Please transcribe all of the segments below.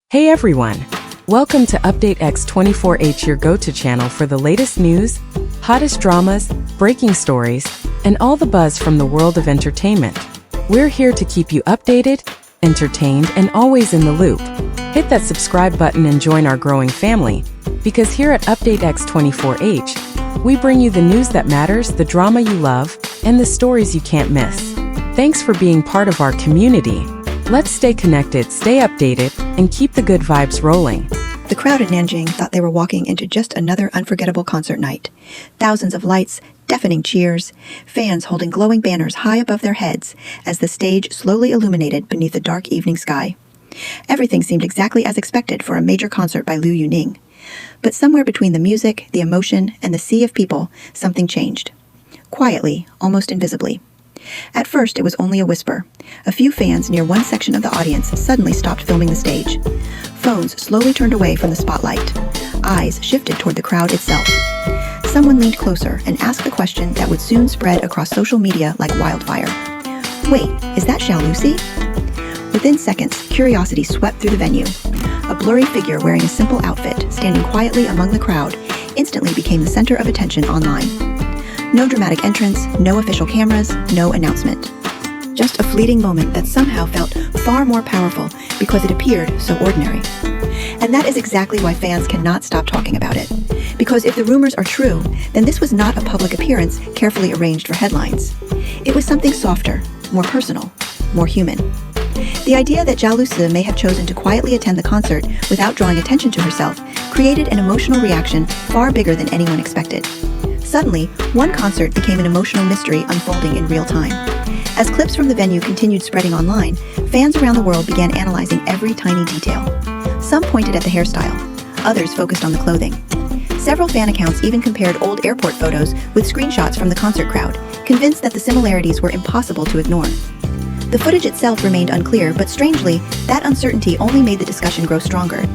Hey everyone! Welcome to Update X24H, your go-to channel for the latest news, hottest dramas, breaking stories, and all the buzz from the world of entertainment. We're here to keep you updated, entertained, and always in the loop. Hit that subscribe button and join our growing family, because here at Update X24H, we bring you the news that matters, the drama you love, and the stories you can't miss. Thanks for being part of our community. Let's stay connected, stay updated, and keep the good vibes rolling. The crowd in Nanjing thought they were walking into just another unforgettable concert night. Thousands of lights, deafening cheers, fans holding glowing banners high above their heads as the stage slowly illuminated beneath the dark evening sky. Everything seemed exactly as expected for a major concert by Liu Yuning. But somewhere between the music, the emotion, and the sea of people, something changed. Quietly, almost invisibly. At first, it was only a whisper. A few fans near one section of the audience suddenly stopped filming the stage. Phones slowly turned away from the spotlight. Eyes shifted toward the crowd itself. Someone leaned closer and asked a question that would soon spread across social media like wildfire. Wait, is that Zhao Lusi? Within seconds, curiosity swept through the venue. A blurry figure wearing a simple outfit, standing quietly among the crowd, instantly became the center of attention online. No dramatic entrance, no official cameras, no announcement. Just a fleeting moment that somehow felt far more powerful because it appeared so ordinary. And that is exactly why fans cannot stop talking about it. Because if the rumors are true, then this was not a public appearance carefully arranged for headlines. It was something softer, more personal, more human. The idea that Zhao Lusi may have chosen to quietly attend the concert without drawing attention to herself created an emotional reaction far bigger than anyone expected. Suddenly, one concert became an emotional mystery unfolding in real time. As clips from the venue continued spreading online, fans around the world began analyzing every tiny detail. Some pointed at the hairstyle, others focused on the clothing. Several fan accounts even compared old airport photos with screenshots from the concert crowd, convinced that the similarities were impossible to ignore. The footage itself remained unclear, but strangely, that uncertainty only made the discussion grow stronger.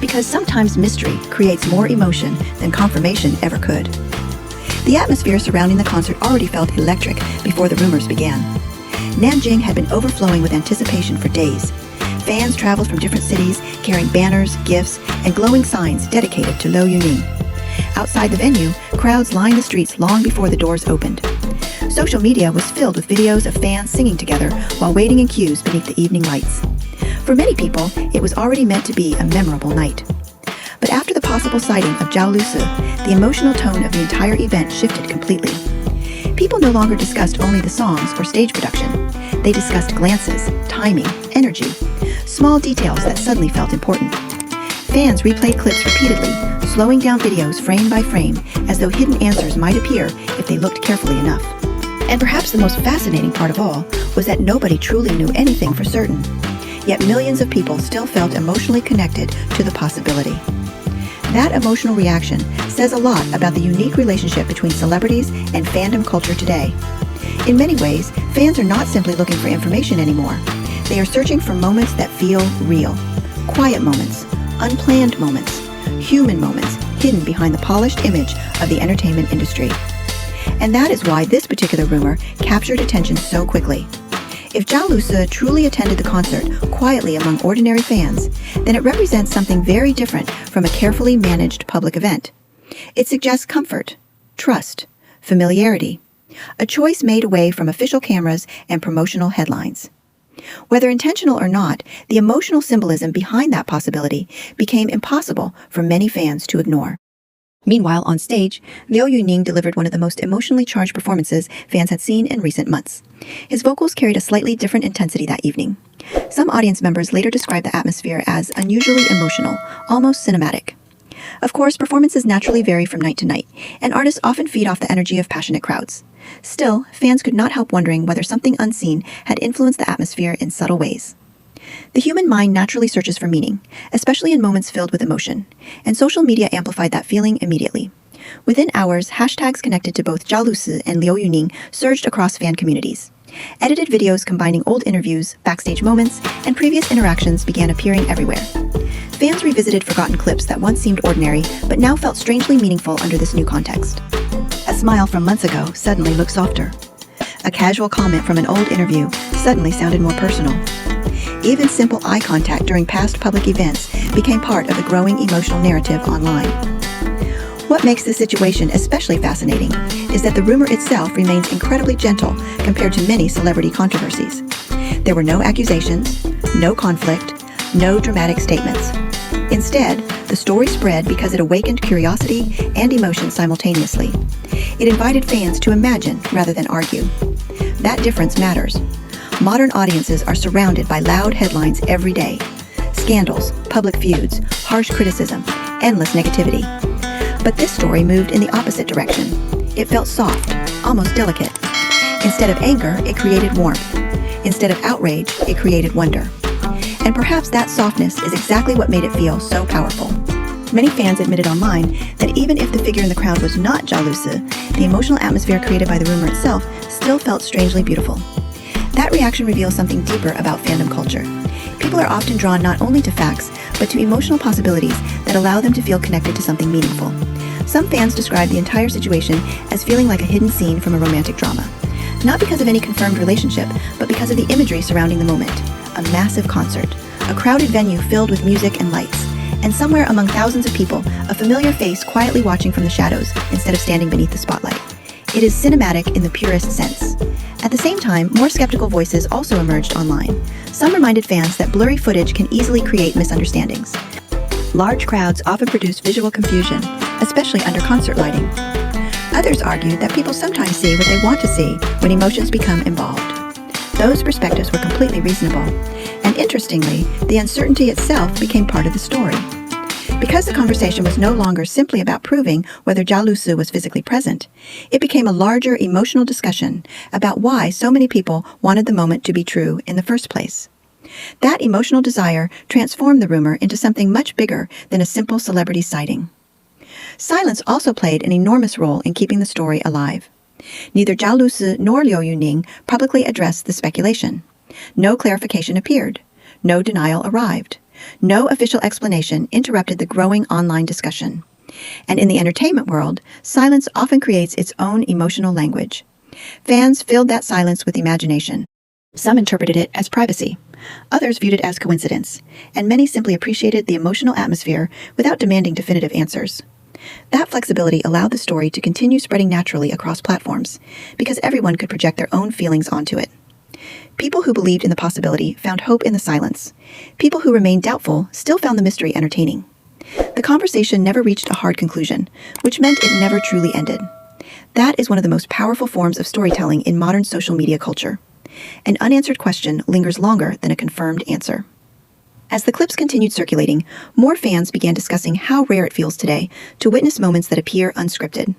Because sometimes mystery creates more emotion than confirmation ever could. The atmosphere surrounding the concert already felt electric before the rumors began. Nanjing had been overflowing with anticipation for days. Fans traveled from different cities, carrying banners, gifts, and glowing signs dedicated to Liu Yuning. Outside the venue, crowds lined the streets long before the doors opened. Social media was filled with videos of fans singing together while waiting in queues beneath the evening lights. For many people, it was already meant to be a memorable night. But after the possible sighting of Zhao Lusi, the emotional tone of the entire event shifted completely. People no longer discussed only the songs or stage production. They discussed glances, timing, energy, small details that suddenly felt important. Fans replayed clips repeatedly, slowing down videos frame by frame, as though hidden answers might appear if they looked carefully enough. And perhaps the most fascinating part of all was that nobody truly knew anything for certain. Yet millions of people still felt emotionally connected to the possibility. That emotional reaction says a lot about the unique relationship between celebrities and fandom culture today. In many ways, fans are not simply looking for information anymore. They are searching for moments that feel real. Quiet moments, unplanned moments, human moments hidden behind the polished image of the entertainment industry. And that is why this particular rumor captured attention so quickly. If Zhao Lusi truly attended the concert quietly among ordinary fans, then it represents something very different from a carefully managed public event. It suggests comfort, trust, familiarity, a choice made away from official cameras and promotional headlines. Whether intentional or not, the emotional symbolism behind that possibility became impossible for many fans to ignore. Meanwhile, on stage, Liu Yuning delivered one of the most emotionally charged performances fans had seen in recent months. His vocals carried a slightly different intensity that evening. Some audience members later described the atmosphere as unusually emotional, almost cinematic. Of course, performances naturally vary from night to night, and artists often feed off the energy of passionate crowds. Still, fans could not help wondering whether something unseen had influenced the atmosphere in subtle ways. The human mind naturally searches for meaning, especially in moments filled with emotion, and social media amplified that feeling immediately. Within hours, hashtags connected to both Zhao Lusi and Liu Yuning surged across fan communities. Edited videos combining old interviews, backstage moments, and previous interactions began appearing everywhere. Fans revisited forgotten clips that once seemed ordinary, but now felt strangely meaningful under this new context. A smile from months ago suddenly looked softer. A casual comment from an old interview suddenly sounded more personal. even simple eye contact during past public events became part of the growing emotional narrative online. What makes this situation especially fascinating is that the rumor itself remains incredibly gentle compared to many celebrity controversies. There were no accusations, no conflict, no dramatic statements. Instead, the story spread because it awakened curiosity and emotion simultaneously. It invited fans to imagine rather than argue. That difference matters. Modern audiences are surrounded by loud headlines every day. Scandals, public feuds, harsh criticism, endless negativity. But this story moved in the opposite direction. It felt soft, almost delicate. Instead of anger, it created warmth. Instead of outrage, it created wonder. And perhaps that softness is exactly what made it feel so powerful. Many fans admitted online that even if the figure in the crowd was not Zhao Lusi, the emotional atmosphere created by the rumor itself still felt strangely beautiful. That reaction reveals something deeper about fandom culture. People are often drawn not only to facts, but to emotional possibilities that allow them to feel connected to something meaningful. Some fans describe the entire situation as feeling like a hidden scene from a romantic drama. Not because of any confirmed relationship, but because of the imagery surrounding the moment. A massive concert, a crowded venue filled with music and lights, and somewhere among thousands of people, a familiar face quietly watching from the shadows instead of standing beneath the spotlight. It is cinematic in the purest sense. At the same time, more skeptical voices also emerged online. Some reminded fans that blurry footage can easily create misunderstandings. Large crowds often produce visual confusion, especially under concert lighting. Others argued that people sometimes see what they want to see when emotions become involved. Those perspectives were completely reasonable. And interestingly, the uncertainty itself became part of the story. Because the conversation was no longer simply about proving whether Zhao Lusi was physically present, it became a larger emotional discussion about why so many people wanted the moment to be true in the first place. That emotional desire transformed the rumor into something much bigger than a simple celebrity sighting. Silence also played an enormous role in keeping the story alive. Neither Zhao Lusi nor Liu Yuning publicly addressed the speculation. No clarification appeared. No denial arrived. No official explanation interrupted the growing online discussion. And in the entertainment world, silence often creates its own emotional language. Fans filled that silence with imagination. Some interpreted it as privacy. Others viewed it as coincidence. And many simply appreciated the emotional atmosphere without demanding definitive answers. That flexibility allowed the story to continue spreading naturally across platforms, because everyone could project their own feelings onto it. People who believed in the possibility found hope in the silence. People who remained doubtful still found the mystery entertaining. The conversation never reached a hard conclusion, which meant it never truly ended. That is one of the most powerful forms of storytelling in modern social media culture. An unanswered question lingers longer than a confirmed answer. As the clips continued circulating, more fans began discussing how rare it feels today to witness moments that appear unscripted.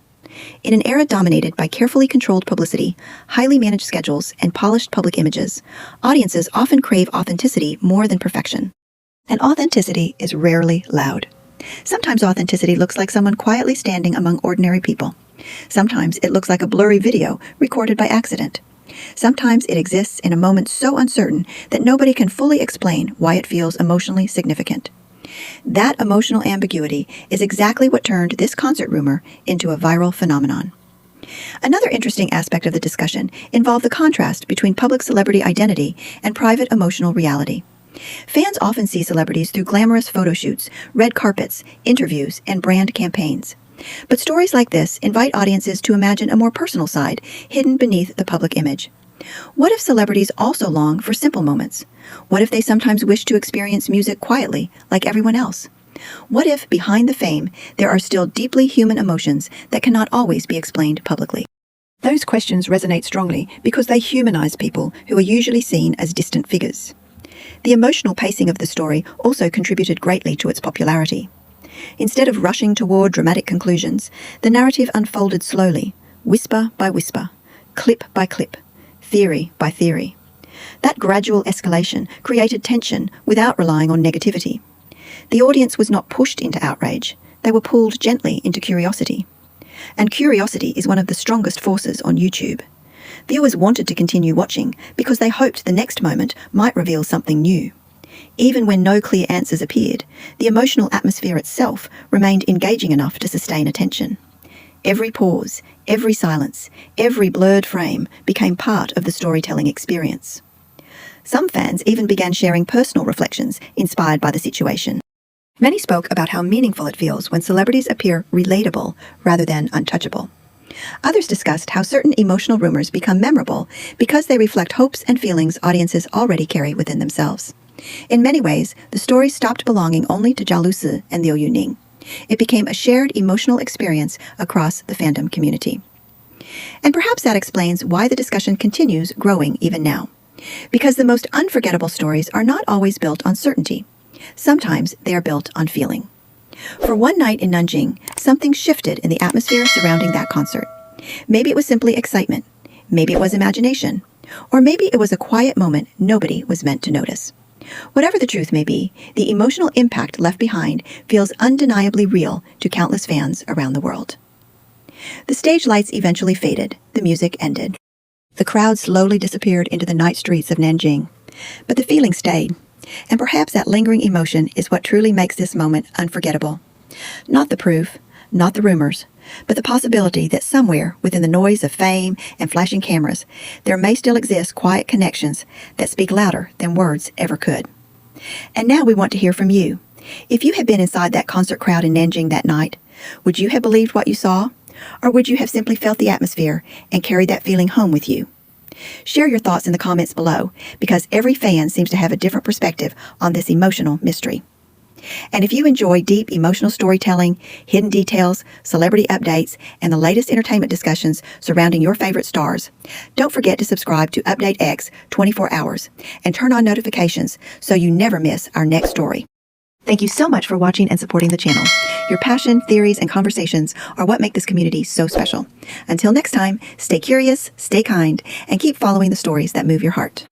In an era dominated by carefully controlled publicity, highly managed schedules, and polished public images, audiences often crave authenticity more than perfection. And authenticity is rarely loud. Sometimes authenticity looks like someone quietly standing among ordinary people. Sometimes it looks like a blurry video recorded by accident. Sometimes it exists in a moment so uncertain that nobody can fully explain why it feels emotionally significant. That emotional ambiguity is exactly what turned this concert rumor into a viral phenomenon. Another interesting aspect of the discussion involved the contrast between public celebrity identity and private emotional reality. Fans often see celebrities through glamorous photo shoots, red carpets, interviews, and brand campaigns. But stories like this invite audiences to imagine a more personal side hidden beneath the public image. What if celebrities also long for simple moments? What if they sometimes wish to experience music quietly, like everyone else? What if, behind the fame, there are still deeply human emotions that cannot always be explained publicly? Those questions resonate strongly because they humanize people who are usually seen as distant figures. The emotional pacing of the story also contributed greatly to its popularity. Instead of rushing toward dramatic conclusions, the narrative unfolded slowly, whisper by whisper, clip by clip, theory by theory. That gradual escalation created tension without relying on negativity. The audience was not pushed into outrage, they were pulled gently into curiosity. And curiosity is one of the strongest forces on YouTube. Viewers wanted to continue watching because they hoped the next moment might reveal something new. Even when no clear answers appeared, the emotional atmosphere itself remained engaging enough to sustain attention. Every pause, every silence, every blurred frame became part of the storytelling experience. Some fans even began sharing personal reflections inspired by the situation. Many spoke about how meaningful it feels when celebrities appear relatable rather than untouchable. Others discussed how certain emotional rumors become memorable because they reflect hopes and feelings audiences already carry within themselves. In many ways, the story stopped belonging only to Zhao Lusi and Liu Yuning. It became a shared emotional experience across the fandom community. And perhaps that explains why the discussion continues growing even now. Because the most unforgettable stories are not always built on certainty. Sometimes they are built on feeling. For one night in Nanjing, something shifted in the atmosphere surrounding that concert. Maybe it was simply excitement. Maybe it was imagination. Or maybe it was a quiet moment nobody was meant to notice. Whatever the truth may be, the emotional impact left behind feels undeniably real to countless fans around the world. The stage lights eventually faded. The music ended. The crowd slowly disappeared into the night streets of Nanjing. But the feeling stayed. And perhaps that lingering emotion is what truly makes this moment unforgettable. Not the proof, not the rumors, but the possibility that somewhere within the noise of fame and flashing cameras, there may still exist quiet connections that speak louder than words ever could. And now we want to hear from you. If you had been inside that concert crowd in Nanjing that night, would you have believed what you saw? Or would you have simply felt the atmosphere and carried that feeling home with you? Share your thoughts in the comments below, because every fan seems to have a different perspective on this emotional mystery. And if you enjoy deep emotional storytelling, hidden details, celebrity updates, and the latest entertainment discussions surrounding your favorite stars, don't forget to subscribe to Update X 24 hours and turn on notifications so you never miss our next story. Thank you so much for watching and supporting the channel. Your passion, theories, and conversations are what make this community so special. Until next time, stay curious, stay kind, and keep following the stories that move your heart.